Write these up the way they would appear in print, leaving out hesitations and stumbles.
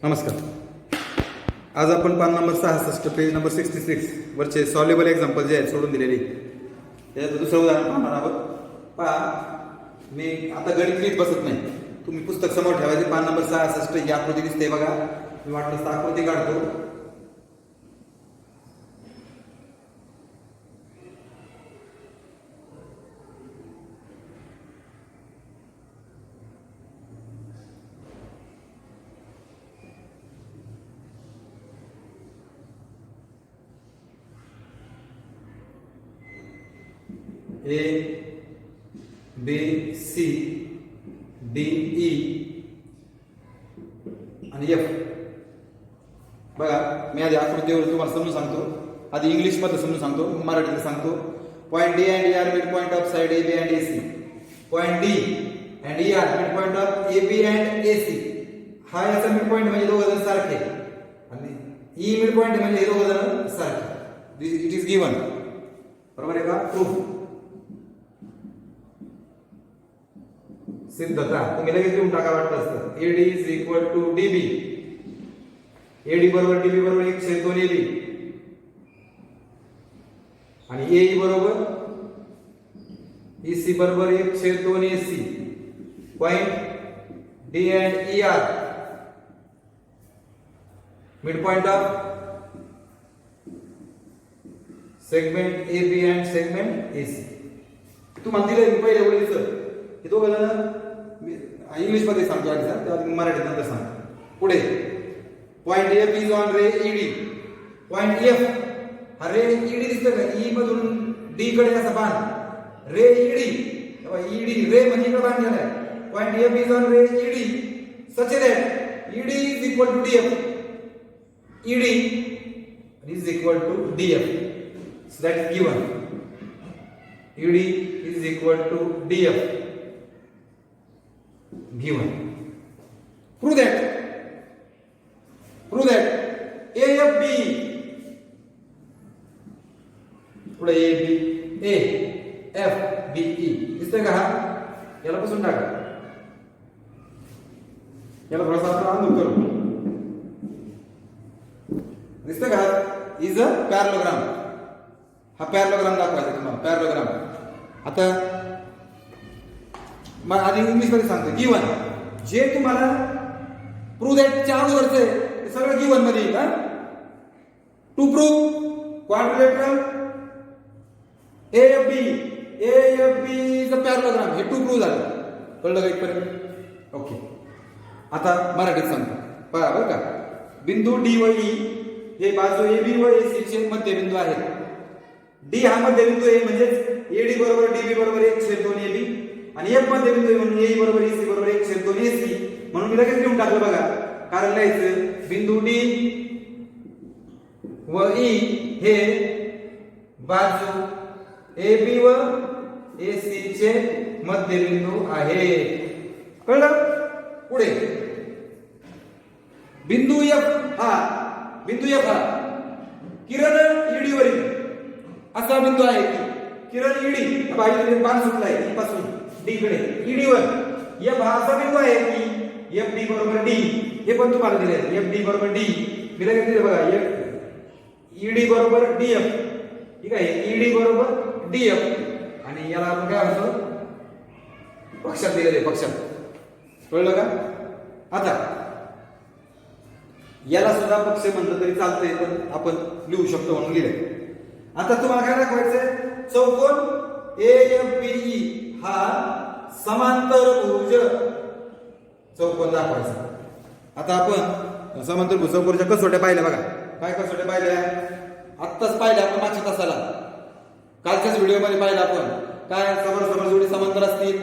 नमस्कार. आज आपण पान नंबर 66 पेज नंबर 66 वरचे सॉल्युबल एक्झाम्पल जे आहेत सोडून दिलेले त्याचं दुसरं उदाहरण पाहणार आहोत. पहा, मी आता गणित लिहित बसत नाही, तुम्ही पुस्तक समोर ठेवायचे. पान नंबर 66 ही आकृती दिसते बघा, मी वाटलं तर आकृती काढतो. A B C D E आणि एफ. बघा, मी आधी आकृतीवर तुम्हाला समजून सांगतो, आधी इंग्लिश मध्ये समजून सांगतो, मराठीत सांगतो. Point D and E are mid point of side A B and A C. Point D and E are mid point of A B and A C. हा याचा मिड पॉइंट म्हणजे दोघं जण सारखे, आणि ई मिड पॉइंट म्हणजे हे दोघं जण सारखे. It is given. बरोबर आहे का? प्रूफ. सिद्धता तुम्ही लगेच लिहून टाका वाटत असतं. AD is equal to DB. AD बरोबर डीबी बरोबर 1/2 एबी आणि एई बरोबर ईसी बरोबर 1/2 AC. Point D and E are mid point of segment A B and segment AC. तुम्हाला दिलं पहिले वळीचं हे दोघं जण इंग्लिश मध्ये सांगतो आधी सर, त्यात मराठीत नंतर सांगतो. पुढे point F is on ray ED. Point F हा रे ईडी दिसतोय का? ई मधून डी कडे असा बाण रे ईडी. ईडी रे म्हणजे इकडे बाण गेलाय. Point F is on ray ED such that ED is equal to DF. ED is equal to DF. So that is given. ED is equal to DF. given. Prove that AFB पुढे AB AFBE दिसतंय का? हा याला पासून टाका, याला थोडासा आपण अंदर करू. दिसतंय का? Is a parallelogram. हा पॅरलोग्राम दाखवायचा तुम्हाला. पॅरलोग्राम आता मग आधी इंग्लिश मध्ये सांगतो. गिवन जे तुम्हाला प्रूव्ह दॅटच्या अगोदरच आहे ते सगळं गिवन मध्ये येईल. To prove quadrilateral AFB is a parallelogram. हे टू प्रूव्ह झालं. कळलं का इथपर्यंत? ओके. आता मराठीत सांगतो पहा बरं का. बिंदू डी व ई हे बाजू AB व AC चे मध्यबिंदू आहेत. डी हा मध्यबिंदू आहे, म्हणजे AD बरोबर DB बरोबर 1/2 AB आणि एफ मध्ये बिंदू म्हणून ए बरोबर ईसी बरोबर 1/2 एसी. म्हणून मी लगेच लिहून टाकलं बघा, कारण लिहायचं बिंदू डी व ई हे बाजू ए बी व एसी चे मध्यबिंदू आहे. कळलं? पुढे बिंदू एफ हा किरण ईडी वरील असा बिंदू आहे की किरण ईडी बाजूने बाण सुटलाय पासून डी कडे ईडी वर. एफ हा असा बिंदू आहे की एफ डी बरोबर डी. हे पण तुम्हाला दिले एफ डी बरोबर डी. मी लगेच दिले बघा, एफ ईडी बरोबर डीएफ. ठीक आहे, ईडी बरोबर डीएफ आणि याला आपण काय म्हणतो? पक्षात दिलेले पक्षात. कळलं का? आता याला सुद्धा पक्ष म्हणलं तरी चालतंय, पण आपण लिहू शकतो म्हणून लिहिले. आता तुम्हाला काय दाखवायचंय? चौकोन AFBE हा समांतरभुज चौकोन दाखवायचा. आता आपण समांतरभुज चौकोनाच्या कसोट्या पाहिल्या बघा. काय कसोट्या पाहिल्या? आत्ताच पाहिल्या आपण मागच्या तासाला, कालच्याच व्हिडिओ मध्ये पाहिलं आपण. काय समोर जोडी समांतर असतील,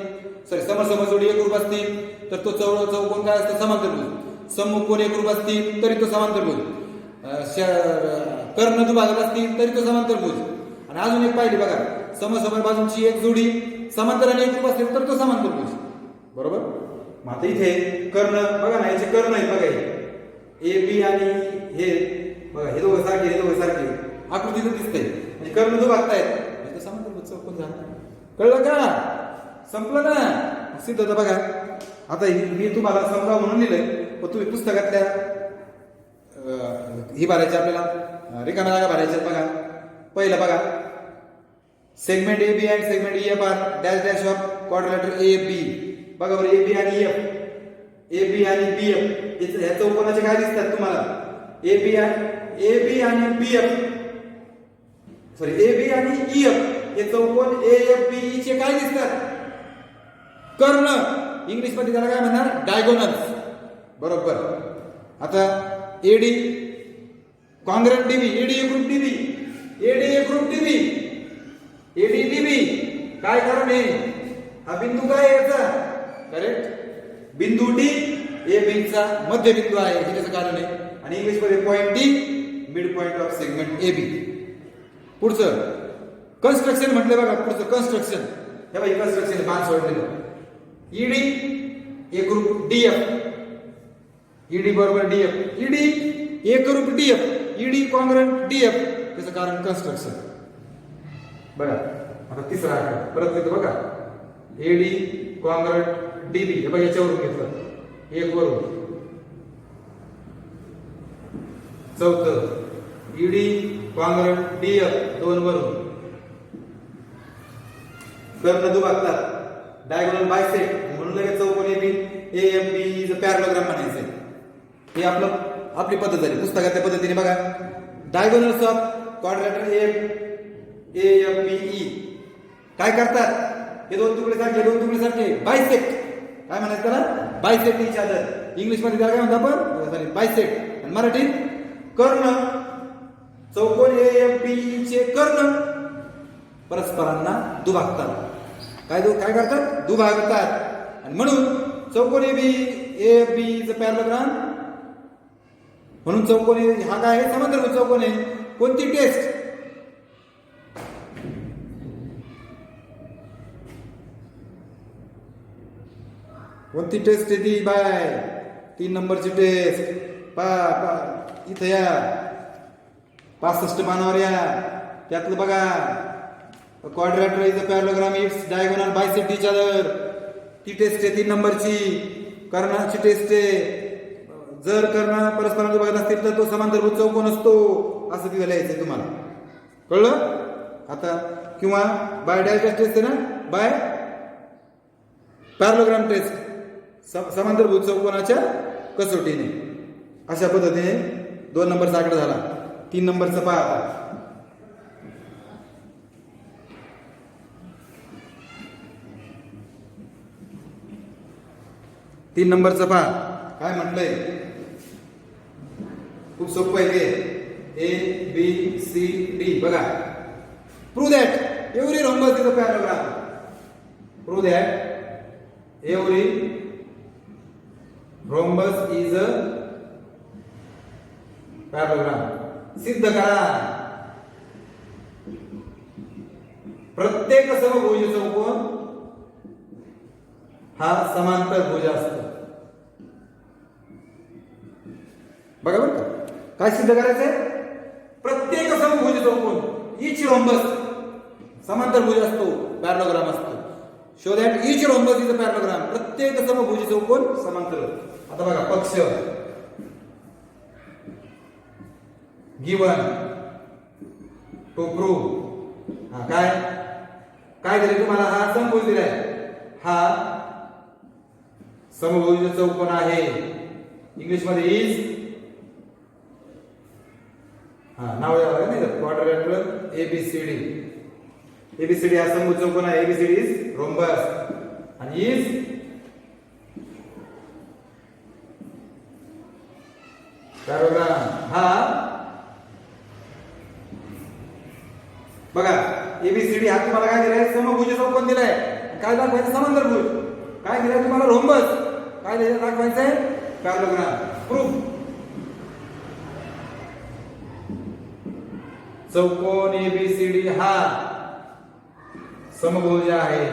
समोर जोडी एकरूप असतील तर तो चौकोन काय असतो? समांतरभुज. सम्मुख कोण एकरूप असतील तरी तो समांतरभुज. कर्ण दुभाजक असतील तरी तो समांतरभुज. आणि अजून एक पाहिली बघा, समोर बाजूंची एक जोडी समांतर आणि एकरूप असेल तर तो समांतरभुज. बरोबर? मग आता इथे कर्ण बघा ना, याचे कर्ण आहेत बघा, ए बी आणि हे बघा, हे दोघं सारखे, हे दोघं सारखे आकृतीत दिसतंय, म्हणजे कर्ण दुभागतायत. समांतरभुज चौकोन झाला. कळलं का? संपलं ना? सिद्धता बघा. आता मी तुम्हाला समजावं म्हणून लिहिलंय, पण तुम्ही पुस्तकातल्या ही भरायची आपल्याला, रिकाम्या जागा भरायच्या बघा. पहिलं बघा, segment A B and segment E F are dash dash of quadrilateral A B. बघा बरं, ए बी आणि एफ, ए बी आणि बी एफ ह्या चौकोनाचे काय दिसतात तुम्हाला? ए बी आणि बी एफ, सॉरी ए बी आणि ई एफ हे चौकोन ए एफ बी ई चे काय दिसतात? कर्ण. इंग्लिश मध्ये त्याला काय म्हणणार? डायगोनल्स. बरोबर. आता एडी कॉन्ग्रंट डीबी, एडी ए ग्रुप डीबी, एडी ए ग्रुप डीबी, एडी डीबी. काय कारण आहे? हा बिंदू काय आहे याचा? करेक्ट, बिंदू डी ए बी चा मध्यबिंदू आहे, हे त्याचं कारण आहे. आणि इंग्लिश मध्ये point D mid point of segment A B. पुढचं कन्स्ट्रक्शन म्हटलं बघा. पुढचं कन्स्ट्रक्शन, हे बघा कन्स्ट्रक्शन बाण सोडलेलं. ईडी ए ग्रुप डीएफ, ईडी बरोबर डीएफ, ईडी ए ग्रुप डीएफ, ईडी कॉन्ग्रंट डीएफ, त्याचं कारण कन्स्ट्रक्शन. बघा आता तिसरा आकडा परत येतो बघा, एडी कॉन्ग्रंट डीबी. हे बघा याच्यावरून घेतलं, एक वरून. चौथं ईडी कॉन्ग्रंट डीएफ, दोन वरून. कर्ण दुभागतात, डायगोनल बायसेक्ट, म्हणून लगेच चौकोन A B A F B is a parallelogram म्हणायचं. हे आपली पद्धत झाली पुस्तकाच्या पद्धतीने. बघा, diagonals of quadrilateral A F B E काय करतात? हे दोन तुकडे सारखे बायसेक्ट. काय म्हणायचं त्याला? Bisect each other. इंग्लिश मध्ये त्याला काय म्हणतो आपण? बायसेक्ट. आणि मराठीत कर्ण. चौकोन ए एफ बी ई चे कर्ण परस्परांना दुभागतात. काय करतात? दुभागतात. आणि म्हणून चौकोन A B A F B is a parallelogram. म्हणून चौकोन हा काय आहे? समांतरभुज चौकोन आहे. कोणती टेस्ट? कोणती टेस्ट आहे ती? बाय 3 नंबरची टेस्ट. इथं या 65 पानावर या. त्यातलं बघा, quadrilateral is a parallelogram its diagonal bisect each other. ती टेस्ट आहे 3 नंबरची. कर्णाची टेस्ट आहे. जर कर्ण परस्परांना बघत असतील तर तो समांतरभुज चौकोन असतो, असं तिथं लिहायचंय तुम्हाला. कळलं आता? किंवा बाय डॅश टेस्ट आहे ना, बाय पॅरलोग्राम टेस्ट, समांतरभुज चौकोनाच्या कसोटीने. अशा पद्धतीने 2 नंबरचा आकडा झाला. 3 नंबरचा पहा आता. 3 नंबरचा पहा काय म्हटलंय. खूप सोपं आहे ते. A B C D. बघा, prove that every rhombus is a parallelogram. Prove that every rhombus is a parallelogram. सिद्ध करा प्रत्येक समभुज चौकोन हा समांतरभुज असतो. बघा बरं का, काय सिद्ध करायचंय? प्रत्येक समभुज चौकोन इच रोम्बस समांतरभुज असतो, पॅरलोग्राम असतो. Show that each rhombus is a parallelogram. प्रत्येक समभुज चौकोन समांतर. आता बघा, पक्ष गिवन टू प्रूव्ह. काय दिले तुम्हाला? हा समभुज दिलाय. हा समभुज चौकोन आहे. इंग्लिश मध्ये इज नाव द्यावं नाही तर क्वाड्रिलेटरल एबीसीडी. एबीसीडी हा समभुज चौकोन आहे. एबीसीडी इज रोम्बस आणि इज पॅरलोग्राम. हा बघा, एबीसीडी हा तुम्हाला काय दिलाय? समभुज चौकोन दिलाय. काय दाखवायचं? समांतरभुज. काय दिलाय तुम्हाला? रोम्बस. काय दाखवायचंय? पॅरलोग्राम. प्रूफ. चौकोन एबीसीडी हा समभुज आहे.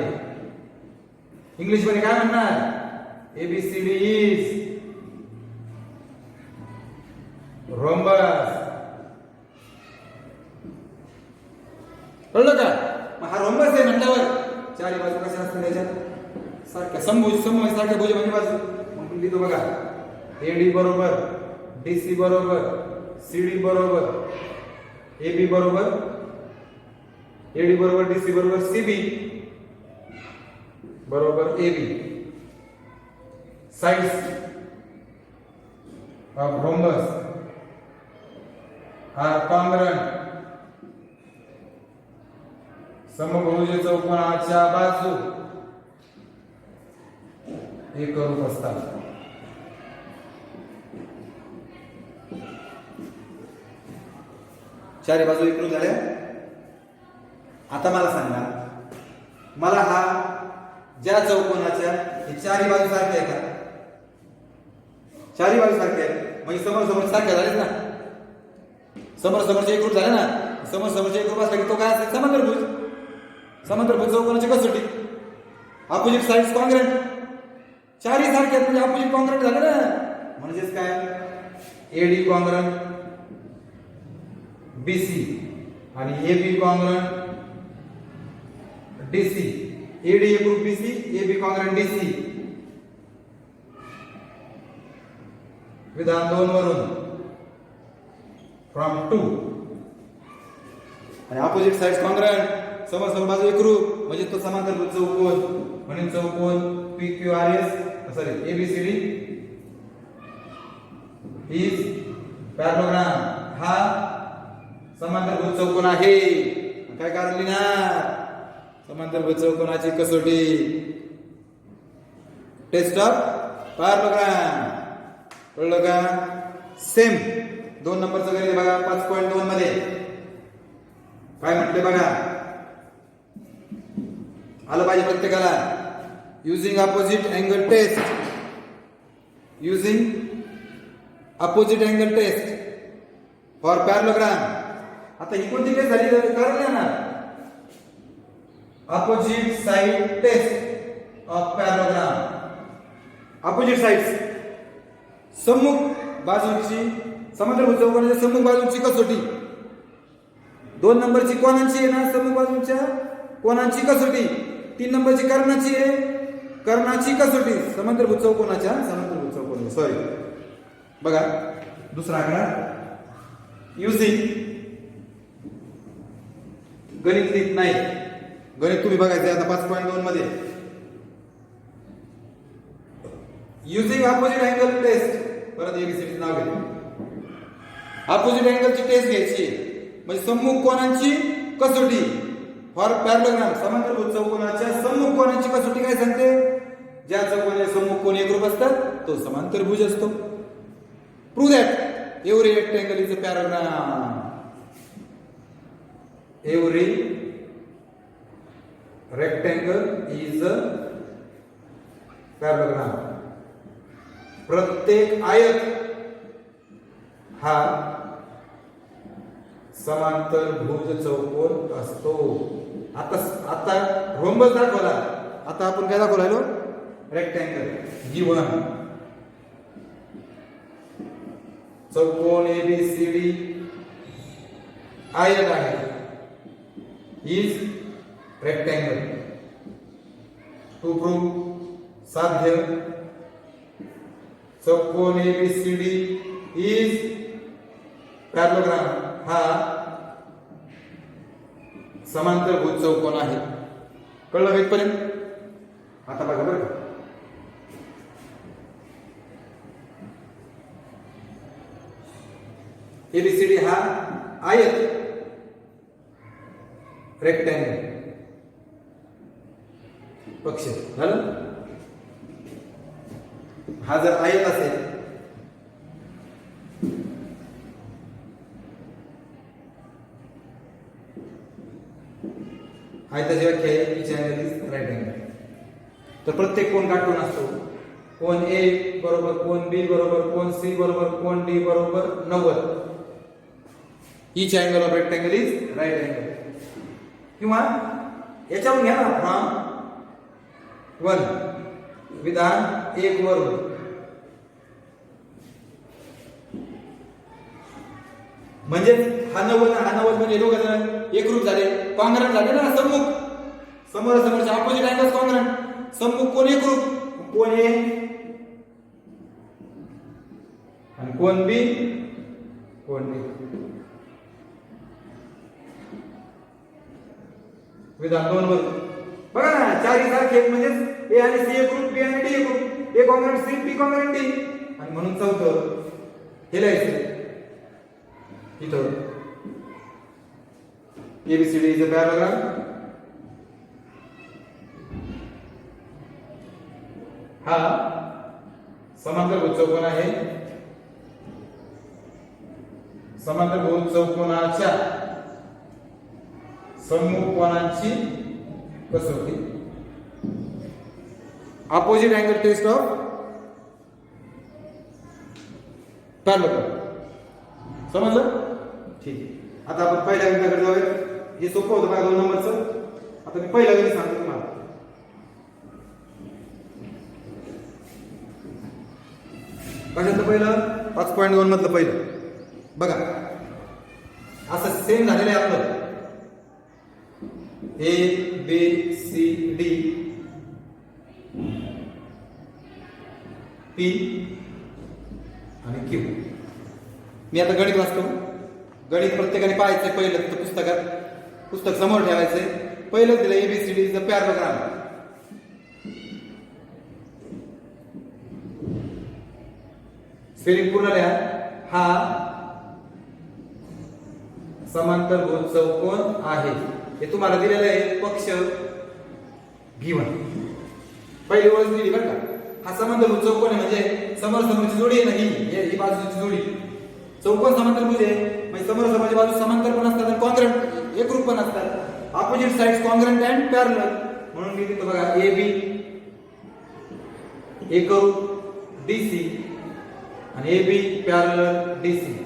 इंग्लिश मध्ये काय म्हणणार? ABCD is rhombus. कळलं का? हा रोम्बस आहे म्हटल्यावर चारी बाजू कशा असतात त्याच्यात? सारख्या समभुज सारख्या भुज म्हणजे बाजू. मग लिहितो बघा, एडी बरोबर DC बरोबर CD बरोबर AB बरोबर AD बरोबर DC बरोबर CB बरोबर AB. Sides of rhombus are congruent. समभुज चौकोनाच्या बाजू एकरूप असतात. चारी बाजू एकरूप झाल्या. आता मला सांगा, मला हा ज्या चौकोनाच्या हे चारी बाजू सारखे आहे का? चारी बाजू सारखे आहे म्हणजे समोर समोर सारख्या झालेत ना. समोर समोरचे एकरूप झाले ना. समोर समोरचे एकरूप असले की तो काय असेल? समांतरभुज. समांतरभुज चौकोनाची कसोटी. Opposite sides congruent. चारी सारखे आहेत म्हणजे अपोजिट कॉन्ग्रंट झाले ना. म्हणजेच काय? AD कॉन्ग्रंट BC आणि AB कॉन्ग्रंट DC. AD एकरूप BC, AB कॉन्ग्रंट DC. विधान 2 वरून फ्रॉम 2 आणि अपोजिट साइड्स कॉन्ग्रंट. समोर समोर बाजू एकरूप म्हणजे तो समांतरभुज चौकोन. म्हणून चौकोन PQRS sorry ABCD is parallelogram. हा समांतरभुज चौकोन आहे. काय कारण लिहिणार? समांतरभुज चौकोनाची कसोटी. Test of parallelogram. कळलं का? सेम 2 नंबरचं गणित बघा 5.2 मध्ये काय म्हटले बघा. आलं पाहिजे प्रत्येकाला. Using opposite angle test. Using opposite angle test for parallelogram. आता ही कोणती टेस्ट झाली? कारण ना opposite side test of parallelogram. Opposite sides सम्मुख बाजूची समांतरभुज चौकोनाच्या सम्मुख बाजूची कसोटी. 2 नंबरची कोणाची आहे ना? सम्मुख बाजूच्या कोणाची कसोटी. 3 नंबरची कर्णाची आहे. कर्णाची कसोटी. समांतरभुज चौकोनाच्या सॉरी बघा दुसरा आकडा. युजिंग गणित लिहित नाही. गणित तुम्ही बघायचं आता 5.2 मध्ये. Using opposite angle test. परत ABCD नाव घेतो. अपोजिट अँगलची टेस्ट घ्यायची म्हणजे सम्मुख कोनांची कसोटी फॉर पॅरलोग्राम. समांतरभुज चौकोनाच्या सम्मुख कोनाची कसोटी काय सांगते? ज्या चौकोनाचे सम्मुख कोन एकरूप असतात तो समांतरभुज असतो. Prove that every rectangle is a parallelogram. Every rectangle is a parallelogram. प्रत्येक आयत हा समांतरभुज चौकोन असतो. आता रोम्बस दाखवला. आता आपण काय दाखवू राहिलो? रेक्टँगल. गिवन चौकोन ABCD आयत आहे. Is rectangle. टू प्रूव्ह साध्य चौकोन ABCD इज पॅरलोग्राम. हा समांतरभुज चौकोन आहे. कळलं इथपर्यंत? आता बघा बरं का. ABCD हा आयत रेक्टँगल पक्ष झालं. हा जर आयत असेल आयताची व्याख्या आहे each angle is right angle. तर प्रत्येक कोन काटकोन असतो. कोन A बरोबर कोन B बरोबर कोन C बरोबर कोन D बरोबर 90. each angle of rectangle is right angle. किंवा याच्यावरून घ्या ना फ्रॉम 1 विधान 1 वरून. म्हणजे हा 90 म्हणजे दोघ जण एकरूप झाले. कॉन्ग्रंट झाले ना. सम्मुख समोरासमोरचे अपोजिट अँगल्स कॉन्ग्रंट. सम्मुख कोन एकरूप. कोन A आणि कोण बी कोण बी. विधान 2 वर बघा ना, चारही सारखे आहेत म्हणजेच ए आणि सी एक ग्रुप, बी आणि डी एक ग्रुप, ए कॉन्ग्रॅन्ट सी, बी कॉन्ग्रॅन्ट डी. आणि म्हणून चौथं हे लिहायचं इथं एबीसीडी इज अ पॅराग्राफ. हा समांतरभुज चौकोन आहे. समांतरभुज चौकोनाच्या समकोनांची कसोटी. Opposite angle test of parallel. समजलं? ठीक आहे. आता आपण पहिल्या गणिताकडे जाऊया. हे सोपं होतं बघा 2 नंबरचं. आता मी पहिल्या गणित सांगतो तुम्हाला. कशाचं पहिलं? 5.2 मधलं पहिलं बघा. असं सेम झालेलं आहे आपलं. A B C D P आणि क्यू. मी आता गणित वाचतो. गणित प्रत्येकाने पाहायचंय पहिलं तिथं पुस्तकात. पुस्तक समोर ठेवायचंय. पहिलं दिलं ABCD is a paragraph. Spelling पूर्ण लिहा. हा समांतरभुज चौकोन आहे. हे तुम्हाला दिलेलं आहे पक्ष V1. पहिली ओळख दिली बरं का. हा समांतरभुज चौकोन आहे म्हणजे समोर समोरची जोडी आहे ना, ही बाजूची जोडी. चौकोन समांतरभुज आहे म्हणजे समोर समोरची बाजू समांतर पण असतात आणि कॉन्ग्रॅन्ट एकरूप पण असतात. Opposite sides congruent and parallel. म्हणून मी तिथं बघा ए बी एकरूप डीसी आणि ए बी पॅरलल डीसी.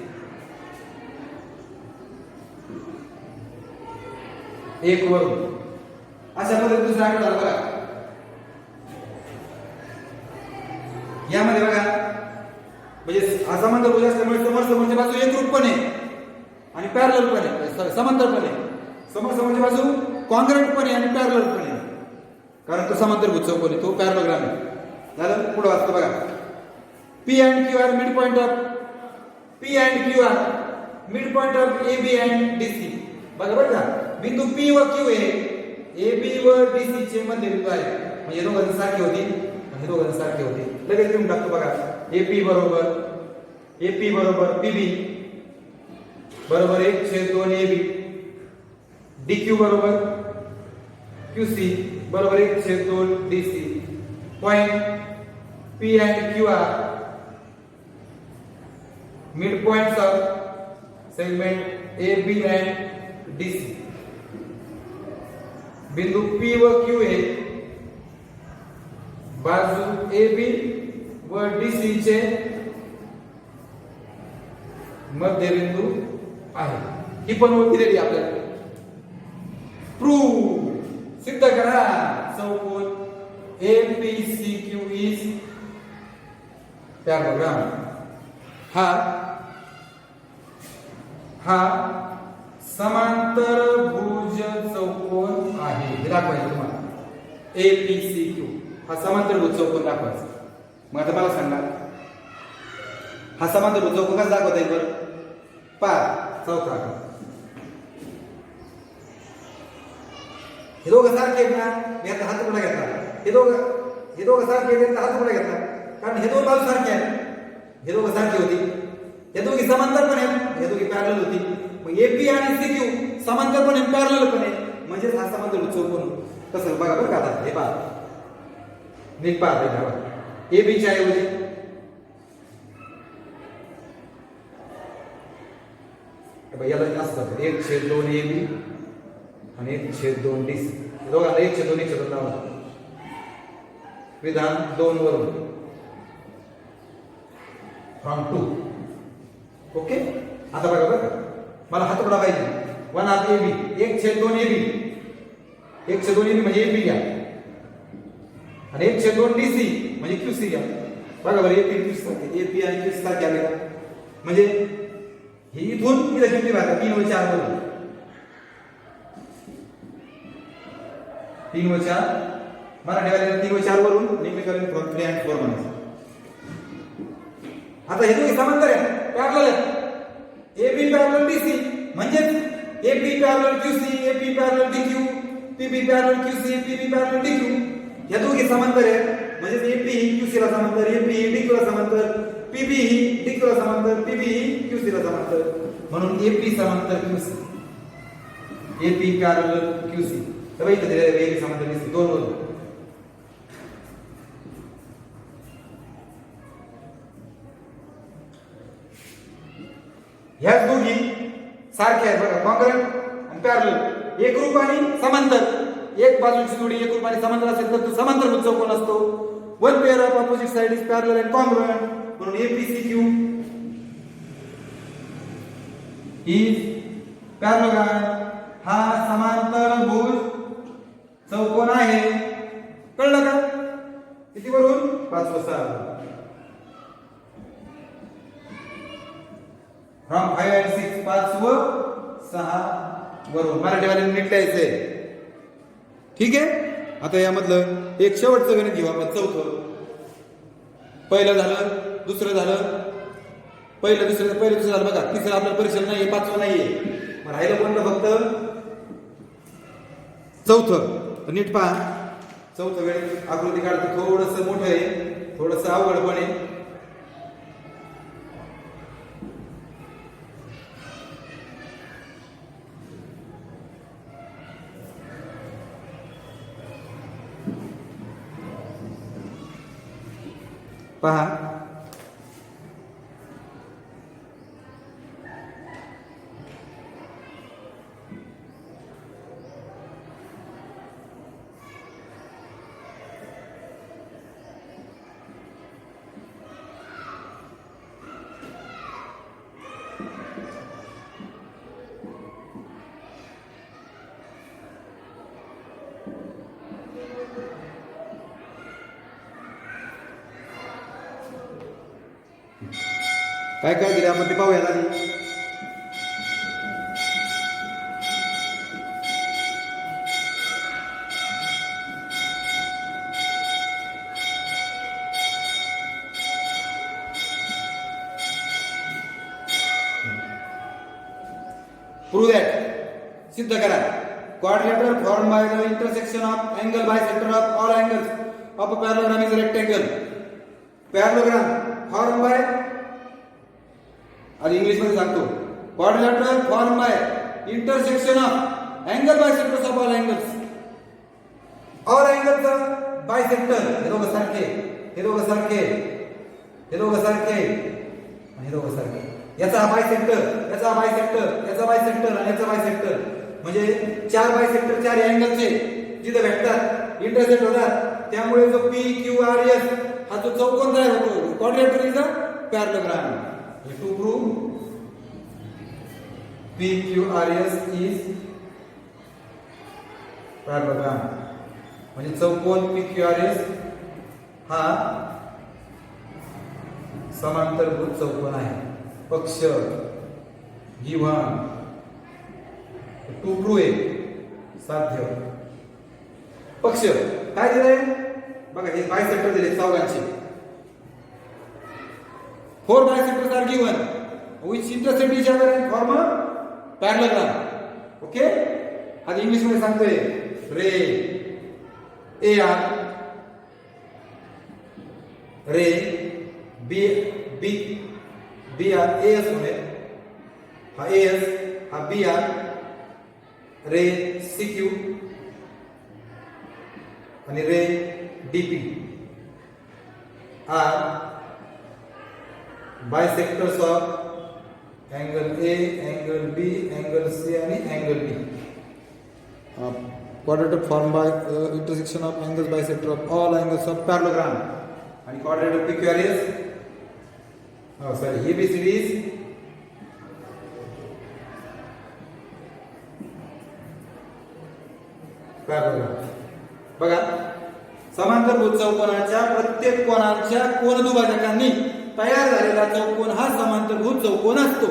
एक वरून अशा पद्धतीने दुसरा आकडा झाला बघा. यामध्ये बघा म्हणजे हा समांतरभुज असल्यामुळे समोर समोरची बाजू एकरूप पण आहे आणि पॅरलल पण आहे, समांतर पण आहे. समोर समोरची बाजू कॉन्ग्रॅन्ट पण आहे आणि पॅरलल पण आहे. कारण तो समांतरभुज चौकोन आहे, तो पॅरलोग्राम आहे. झालं? पुढे वाचतो बघा. P and Q are midpoint of P and Q are midpoint of AB and DC. बरोबर का? बिंदू P व Q हे AB व DC चे मध्यबिंदू आहे. म्हणजे दोघांची सारखी होती आणि दोघांची सारखी होती. लगेच लिहून टाकतो बघा. AP बरोबर PB बरोबर 1/2 AB. DQ बरोबर QC बरोबर 1/2 DC. Point P and Q are midpoints of segment AB and DC. बिंदू P व Q हे बाजू AB व DC चे मध्यबिंदू आहे. ही पण ओळख दिलेली आपल्याला. प्रूव्ह सिद्ध करा. चौकोन APCQ इज पॅराग्राम. हा समांतरभुज चौकोन आहे. हे दाखवायचं तुम्हाला. APCQ हा समांतरभुज चौकोन दाखवायचा. मग आता मला सांगा हा समांतरभुज चौकोन कसा दाखवता येईल बरं? पहा चौथा आकडा. हे दोघं सारखे आहेत ना. मी आता हात पुढे घेतला. हे दोघं सारखे आहेत. हात पुढे घेतला कारण हे दोन बाजू सारखे आहेत. हे दोघं सारखी होती. हे दोघी समांतर पण आहेत. हे दोघी पॅरलल होती. मग एपी आणि सीक्यू समांतर पण आहे, पॅरलल पण आहे. म्हणजे हा समांतरभुज चौकोन कसं बघा बरं का. आता हे पहा नीट पहा. एबी च्या ऐवजी याला असतं 1/2 AB आणि 1/2 DC. दोघांना 1/2 लावलं. विधान 2 वरून फ्रॉम 2. ओके. आता बघा बरं मला हातोडा पाहिजे. 1/2 AB 1/2 AB 1/2 AB म्हणजे एपी घ्या आणि 1/2 DC म्हणजे QC घ्या. बघा बरं एपी आणि QC सारखे आले का? म्हणजे ही इथून इथे किती बघा 3 व 4 वरून 3 व 4 मराठीवाल्याला 3 व 4 वरून निम्मीकरण फ्रॉम 3 and 4 म्हणायचं. आता हे दोघे समांतर आहे, पॅरलल आहे. AB पॅरलल BC म्हणजेच AB parallel QC, AB parallel DQ, PB parallel QC, PB parallel DQ. या दोघे समांतर आहेत म्हणजे AP ही QC ला समांतर, AP ही DQ ला समांतर, PB ही DQ ला समांतर, PB ही QC ला समांतर. म्हणून AP समांतर QC, AP पॅरलल QC. तर इथे दिलेलं AB समांतर BC दोन वरून. ह्या दोघी सारख्या आहेत बघा, कॉन्करंट आणि पॅरलल. एकरूप आणि समांतर, एक बाजूची जोडी एकरूप आणि समांतर असेल तर तो समांतरभुज चौकोन असतो. One pair of opposite side is parallel and congruent. म्हणून APCQ इज पॅरलल. हा समांतरभुज चौकोन आहे. कळलं का? किती वरून? 5 व 6. फ्रॉम 5 and 6, 5 व 6 वरून. मराठीवाल्यांनी नीट लिहायचंय. ठीक आहे. आता यामधलं एक शेवटचं गणित घेऊ आपण, चौथं. पहिलं झालं, दुसरं झालं, पहिलं दुसरं झालं बघा. तिसरं आपल्याला परीक्षेला नाहीये, 5वं नाहीये. मग राहिलं कोणतं? फक्त चौथं. नीट पहा. चौथं गणित आकृती काढतो, थोडंसं मोठं आहे, थोडंसं अवघड पण आहे. पहा. काय काय दिले आपण ते पाहूया आधी. Prove that. सिद्ध करा. Quadrilateral form by the intersection of angle bisector of all angles of a parallelogram is rectangle. Parallelogram form by, आणि इंग्लिश मध्ये सांगतो, quadrilateral form by intersection of angle bisectors of all angles. All अँगलचा bisector. हे दोघं सारखे, हे दोघं सारखे, हे दोघं सारखे, हे दोघं सारखे. याचा बाय सेंटर, याचा बाय सेंटर, याचा बाय सेंटर आणि याचा बाय सेंटर. म्हणजे 4 बाय सेंटर 4 अँगलचे जिथे भेटतात, इंटरसेक्ट होतात. त्यामुळे जो PQRS हा जो चौकोन तयार होतो, quadrilateral is a parallelogram. To prove PQRS is parallelogram. म्हणजे चौकोन PQRS हा समांतरभुज चौकोन आहे. पक्ष गिव्हन. टू प्रूव्ह आहे, साध्य. पक्ष काय दिलंय बघा. हे बायसेक्टर दिले चौघांचे. 4 bisectors are given which intersect each other and form a parallelogram. Okay? आता इंग्लिश मध्ये सांगतोय. रे AR, रे BR, AS मध्ये हा AS, हा BR, रे CQ आणि रे DP are bisectors of angle A, angle B, angle C आणि angle D. Quadrilateral formed by intersection of angles bisector of all angles of parallelogram. आणि quadrilateral PQRS, ABCD is parallelogram. बघा. समांतरभुज चौकोनाच्या प्रत्येक कोनाच्या कोनदुभाजकांनी तयार झालेला चौकोन हा समांतरभुज चौकोन असतो.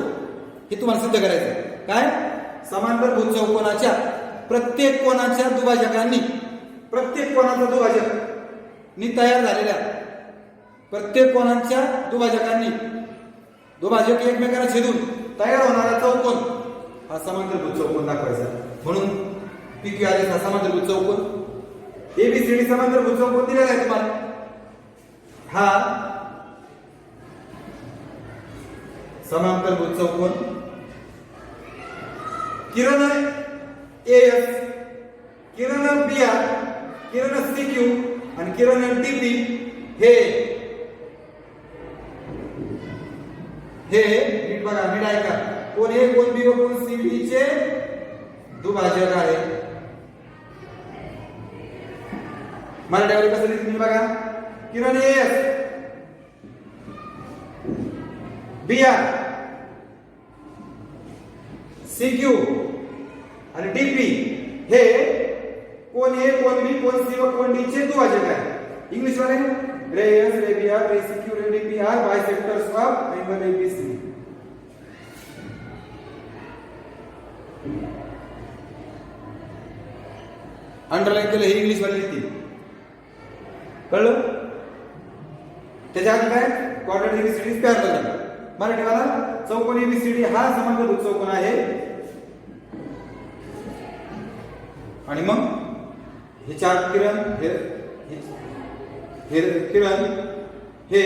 हे तुम्हाला सिद्ध करायचं आहे. काय? समांतरभुज चौकोनाच्या प्रत्येक कोनाच्या दुभाजकांनी, प्रत्येक कोनाचा दुभाजक नी तयार झालेल्या प्रत्येक कोणाच्या दुभाजकांनी दुभाजक एकमेकांना छेदून तयार होणारा चौकोन हा समांतरभुज चौकोन दाखवायचा. म्हणून PQRS हा समांतरभुज चौकोन. ABCD समांतरभुज चौकोन दिलेला आहे तुम्हाला. हा समांतरभुज चौकोन. किरण AS, किरण BR, किरण CQ आणि किरण DP हे नीट बघा, नीट ऐका. कोण A, कोण B व कोण CD चे दुभाजक आहे. मराठीमध्ये कसं लिहिलं बघा. किरण AS, BR, CQ आणि DP हे कोण A, कोण B, कोण C व कोण D चे दुभाजक आहे. इंग्लिश मध्ये रे AS, ray BR, ray CQ, ray DP are bisectors of angle ABC. Underline केलं, हे इंग्लिश मध्ये लिहिते. कळलं? त्याच्या आधी काय क्वाड्रंट ABCD पॅरलल. मराठीवाला चौकोन ABCD हा समांतरभुज चौकोन आहे. आणि मग हे चार किरण हे किरण हे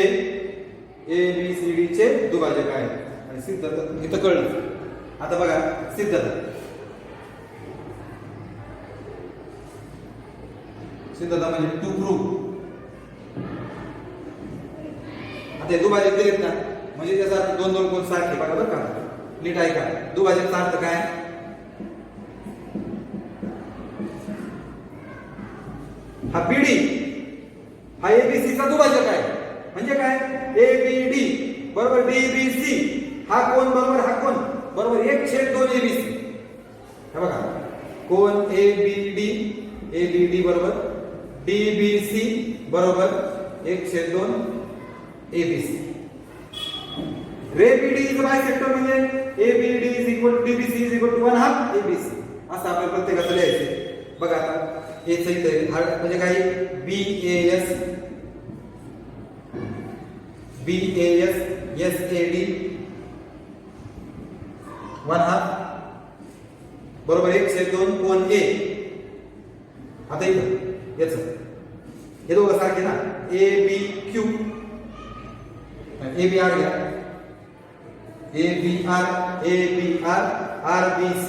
ABCD चे दुभाजक आहे. आणि सिद्धता इथं कळलं. आता बघा सिद्धता. सिद्धता म्हणजे टू प्रूव्ह. आता हे दुभाजक दिलेत ना, म्हणजे त्याचा दोन दोन कोण सारखे. बघा बरं का, नीट ऐका. दुभाजकचा अर्थ काय? हा BD हा ABC चा दुभाजक आहे. म्हणजे काय? ABD बरोबर DBC हा कोण बरोबर हा कोण बरोबर 1/2 ABC. हे बघा, कोण ABD बरोबर DBC बरोबर 1/2 ABC. Ray BD is bisector म्हणजे ABD is equal to DBC is equal to 1/2 ABC. असं आपल्याला प्रत्येकाचं लिहायचं. बघा आता हे सहित म्हणजे काय? BAS SAD 1/2 बरोबर 1/2 कोण A. आता इथं याच हे दोघं सारखे ना. ABQ ABR घ्या. ABR RBC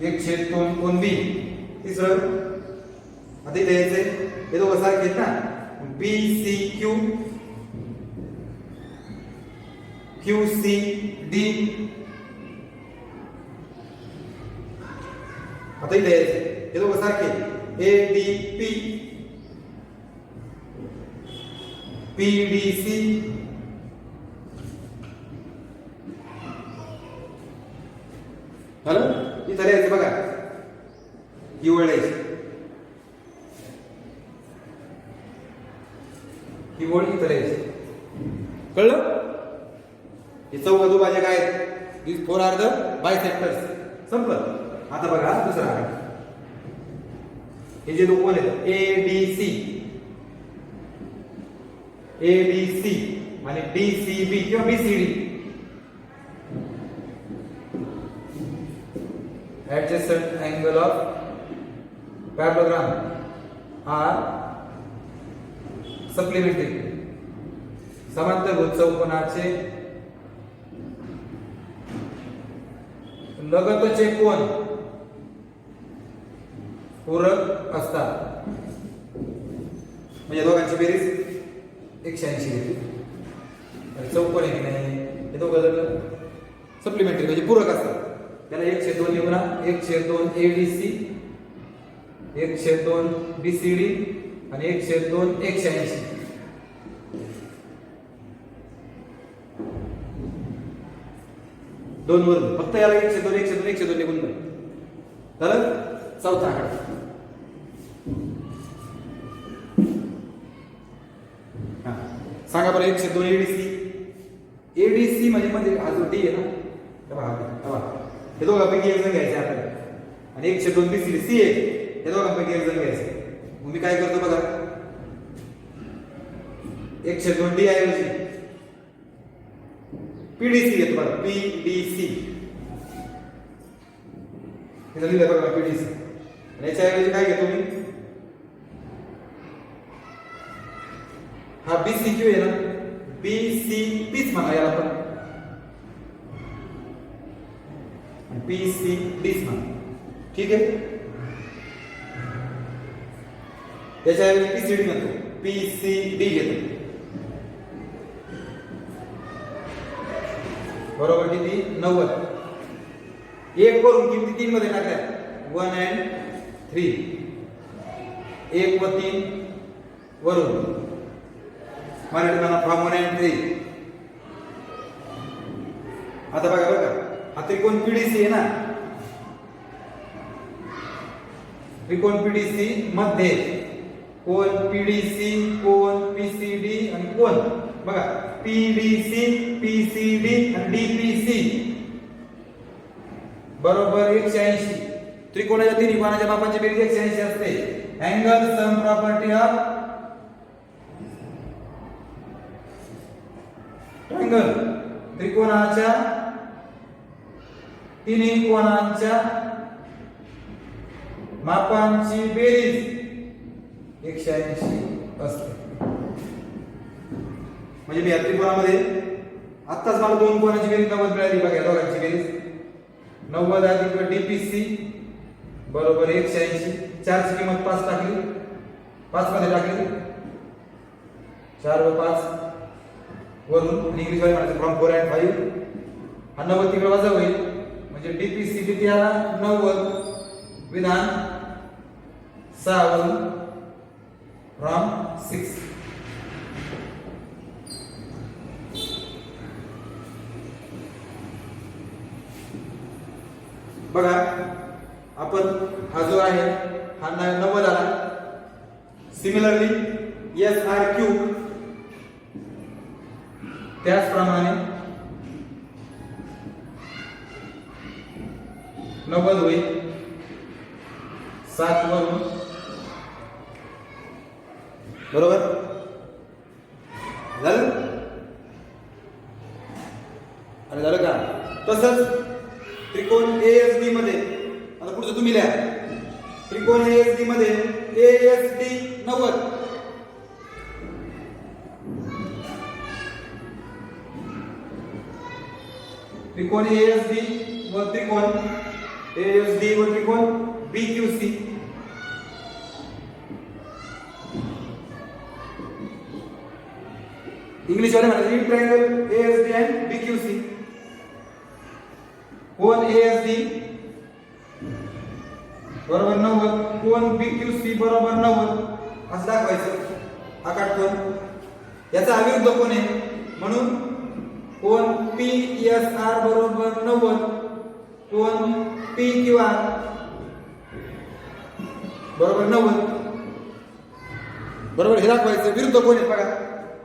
1/2 कोण B. तिसरं आता इथे यायचे हे दोघं सारखे आहेत ना. BCQ QCD आता इथे यायचे हे दोघं सारखे. ADP PDC झालं. इथं लिहायचं बघा, ही ओळ लिहायची. ही ओळ इथं लिहायची. कळलं? हे चौघ दुभाजक आहेत. these four are the bisectors. संपलं. आता बघा दुसरा आहे. हे जे दोन कोण आहेत ADC आणि DCB किंवा BCD adjacent angle of parallelogram are supplementary. समांतरभुज चौकोनाचे लगतचे कोन पूरक असतात. म्हणजे दोघांची बेरीज 180 घेतली. चौकोन आहे की नाही हे दोघं सप्लिमेंटरी म्हणजे पूरक असतात. त्याला 1/2 लिहून 1/2 ADC 1/2 BCD आणि 1/2 180. दोन वरून फक्त याला 1/2 1/2 1/2 निघून झालं. चौथा आकडा सांगा बरं. 1/2 ADC म्हणजे हा जो D आहे ना, हे दोघांपैकी एक जण घ्यायचे आपल्याला. आणि 1/2 BCD C आहे, हे दोघांपैकी एक जण घ्यायचे. मग मी काय करतो बघा, 1/2 डी ऐवजी पीडीसी घेतो बघा, पीडीसी हे लिहिलं बघा पीडीसी. आणि याच्या ऐवजी काय घेतो मी, हा बीसीक्यू आहे ना, बीसीपीच म्हणा याला आपण, पीसीडीच म्हणा. ठीक आहे, त्याच्याऐवजी पीसीडी म्हणतो, पीसीडी घेतो. बरोबर किती, 90. 1 वरून किती 3 मध्ये टाकल्या, 1 and 3. 1 व 3 वरून मराठी म्हणा फ्रॉम 1 and 3. आता बघा हा त्रिकोण पीडीसी आहे ना, त्रिकोण पीडीसी मध्ये कोण पीडीसी, कोण पीसीडी आणि कोण बघा पीडीसी, पीसीडी आणि डीपीसी बरोबर 180. त्रिकोणाच्या तिन्ही कोणाच्या मापांची बेरीज 180 असते. Angle sum property of triangle, त्रिकोणाच्या तिन्ही कोणांच्या मापांची बेरीज 180 असते. म्हणजे मी या त्रिकोणामध्ये आत्ताच मला 2 कोणाची बेरीज 90 मिळाली बघा, या दोघांची बेरीज 90 अधिक डीपीसी बरोबर 180. 4 ची किंमत 5 टाकली, 5 मध्ये टाकली, 4 व 5 वरून इंग्लिश मध्ये म्हणायचं फ्रॉम 4 and 5. हा 90 तिकडे वजा होईल, म्हणजे डीपीसी किती आला 90 विधान 6 वरून फ्रॉम 6. बघा आपण हा जो आहे हा 90 आला. सिमिलरली एस आर क्यूब त्याचप्रमाणे 90 होईल 7 वरून, बरोबर झालं. आणि झालं का, तसंच त्रिकोण एएसडी मध्ये आता पुढचं तुम्ही लिहा, त्रिकोण एएसडी मध्ये एएसडी 90, त्रिकोण एएसडी व त्रिकोण एएसडी व त्रिकोण बीक्यूसी इंग्लिश वाले म्हणाले ट्रायंगल एएसडी अँड बीक्यूसी. कोण एएसडी बरोबर 90, कोण बीक्यूसी बरोबर 90 असं दाखवायचं. हा काटकोन याचा अविरुद्ध कोण आहे, म्हणून कोण पीएसआर बरोबर 90, कोण पीक्यूआर बरोबर 90 बरोबर हे दाखवायचं. विरुद्ध कोण आहे बघा,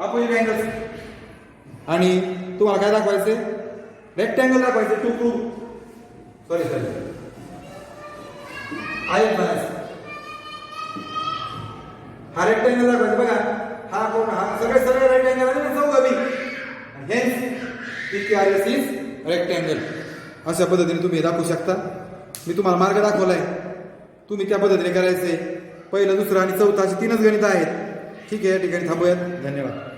अपोजिट अँगल्स. आणि तुम्हाला काय दाखवायचं, रेक्टँगल दाखवायचं टू प्रूव्ह, सॉरी आयत बनायचं. हा रेक्टँगल दाखवायचा बघा, हा कोण, हा सगळे रेक्टँगल आहे ना, चौघी. Hence PQRS is rectangle. अशा पद्धतीने तुम्ही दाखवू शकता. मी तुम्हाला मार्ग दाखवलाय, तुम्ही त्या पद्धतीने करायचंय. पहिलं, दुसरं आणि चौथं अशी 3च गणित आहेत. ठीक आहे, या ठिकाणी थांबूयात. धन्यवाद.